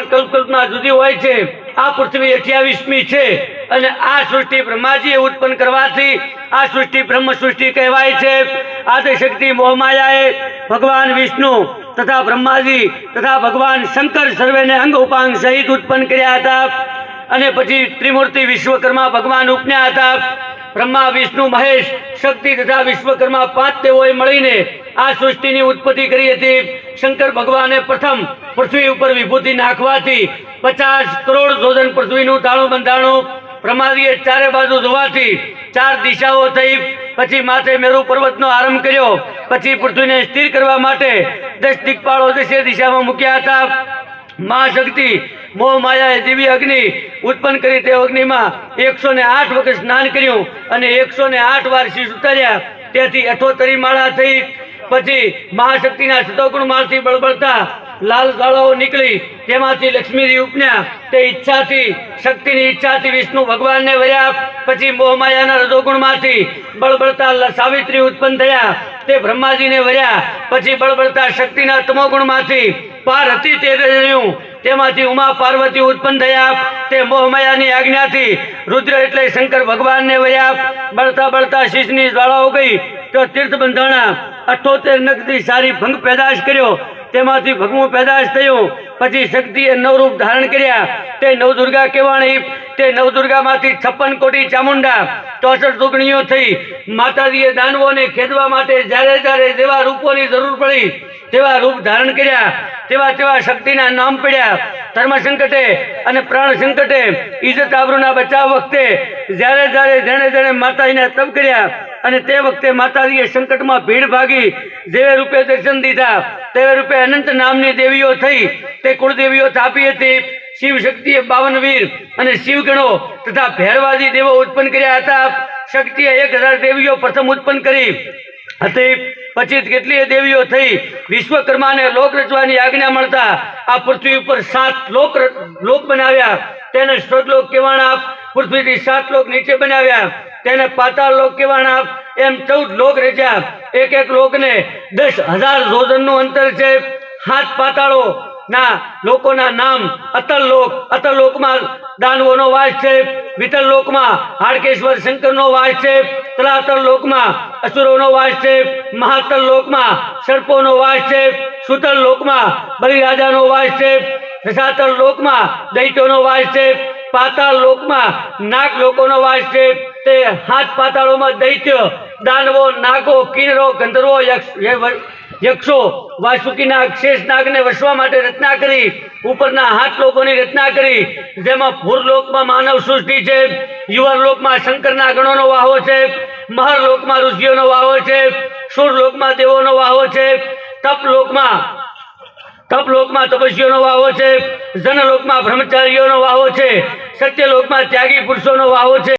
કલ્પના જુદી હોય છે। આ પૃથ્વી 28મી છે અને આ સૃષ્ટિ બ્રહ્માજીએ ઉત્પન્ન કરવાથી આ સૃષ્ટિ બ્રહ્મ સૃષ્ટિ કહેવાય છે। આદિશક્તિ મોહમાયાએ ભગવાન વિષ્ણુ તથા બ્રહ્માજી તથા ભગવાન શંકર સર્વેને અંગ ઉપાંગ સહિત ઉત્પન્ન કર્યા હતા અને પછી ત્રિમૂર્તિ વિશ્વકર્મા ભગવાન ઉપન્યા હતા। બ્રહ્મા વિષ્ણુ મહેશ શક્તિ તથા વિશ્વકર્મા 5 દેવોએ મળીને આ સૃષ્ટિની ઉત્પત્તિ કરી હતી। શંકર ભગવાને પ્રથમ પૃથ્વી ઉપર વિભૂતિ નાખવાથી 50 કરોડ જોજન પૃથ્વીનું તાણું બંધાણું। બ્રહ્માજીએ ચારે બાજુ જોવાથી 4 દિશાઓ થઈ। પછી માથે મેરુ પર્વતનો આરંભ કર્યો। પછી પૃથ્વીને સ્થિર કરવા માટે 10 દિક્પાળો 10 દિશામાં મૂક્યા હતા। મહાશક્તિ મોહમાયાએ દિવ્ય અગ્નિ ઉત્પન્ન કરી। તે અગ્નિમાં 108 વખત સ્નાન કર્યું અને 108 વાર શીશ ઉતાર્યા। તેથી 78 માળા થઈ। પછી મહાશક્તિના શતગુણમાંથી બળબળતા લાલ જ્વાળાઓ નીકળી। તેમાંથી લક્ષ્મીજી ઉપન્યા। તે ઈચ્છાથી શક્તિની ઈચ્છાથી વિષ્ણુ ભગવાનને વર્યા। પછી મોહમાયાના રજોગુણમાંથી બળબળતા સાવિત્રી ઉત્પન્ન થયા। તે બ્રહ્માજીને વર્યા। પછી બળબળતા શક્તિના તમોગુણમાંથી પાર્વતી તે રહ્યું। તેમાંથી ઉમા પાર્વતી ઉત્પન્ન થયા। તે મોહમાયાની આજ્ઞાથી રુદ્ર એટલે શંકર ભગવાનને વર્યા। બળતા બળતા શીશની જ્વાળાઓ ગઈ તો તીર્થ બંધાણા। 78 નખથી સારી ભંગ પેદાશ કર્યો। તેમાંથી ભગવું પેદાશ થયું। પછી શક્તિએ 9 રૂપ ધારણ કર્યા। તે નવદુર્ગા કહેવાણી। તે નવદુર્ગામાંથી 56 કોટી ચામુંડા 64 દુગણીઓ થઈ। માતાજીએ દાનવોને ખેદવા માટે જ્યારે જ્યારે જેવા રૂપોની જરૂર પડી તેવા રૂપ ધારણ કર્યા। તેવા તેવા શક્તિના નામ પડ્યા। ધર્મ સંકટે અને પ્રાણ સંકટે ઇજ્જત આબરૂના બચાવ વખતે જ્યારે જ્યારે જેણે જેણે માતાજીને તપ કર્યા અને તે વખતે માતાજીએ સંકટમાં ભીડ ભાગી જેવે રૂપે દર્શન દીધા તેવે રૂપે અનંત નામની દેવીઓ થઈ। તે કુળદેવીઓ થાપી હતી। શિવ શક્તિએ 52 વીર અને શિવગણો તથા ભૈરવાદી દેવો ઉત્પન્ન કર્યા હતા। શક્તિએ 1000 દેવીઓ પ્રથમ ઉત્પન્ન કરી હતી। પછી કેટલીય દેવીઓ થઈ। વિશ્વકર્માને લોક રચવાની આજ્ઞા મળતા આ પૃથ્વી ઉપર 7 લોક બનાવ્યા। તેને સ્વર્ગલોક કહેવાના। પૃથ્વીથી 7 લોક નીચે બનાવ્યા। તેને પાતાળ લોક કહેવાના। એમ 14 લોક રચ્યા। એક એક લોકને 10,000 જોજનનું અંતર છે। 7 પાતાળો ના લોકોના નામ અતલ લોકમાં દાનવોનો વાસ છે। વિતલ લોકમાં હાડકેશ્વર શંકરનો વાસ છે। તલાતલ લોકમાં અસુરોનો વાસ છે। મહાતલ લોકમાં સર્પોનો વાસ છે। સુતલ લોકમાં બલિરાજાનો વાસ છે। રસાતલ લોકમાં દૈત્યોનો વાસ છે। પાતાળ લોકમાં નાગ લોકોનો વાસ છે। તે 7 પાતાળોમાં દૈત્ય દાનવો નાગો કિન્નરો ગંધર્વો યક્ષો વાસુકીનાગ શેષનાગને વસવા માટે રચના કરી। ઉપરના 7 લોકોની રચના કરી જેમાં ભૂરલોકમાં માનવ સૃષ્ટિ છે। યુવરલોકમાં શંકરના ગણોનો વાહો છે। મહરલોકમાં ઋષિઓનો વાહો છે। સુરલોકમાં દેવોનો વાહો છે। તપલોકમાં તપસ્વીઓનો વાહો છે। જનલોકમાં બ્રહ્મચારીઓનો વાહો છે। સત્યલોકમાં ત્યાગી પુરુષોનો વાહો છે।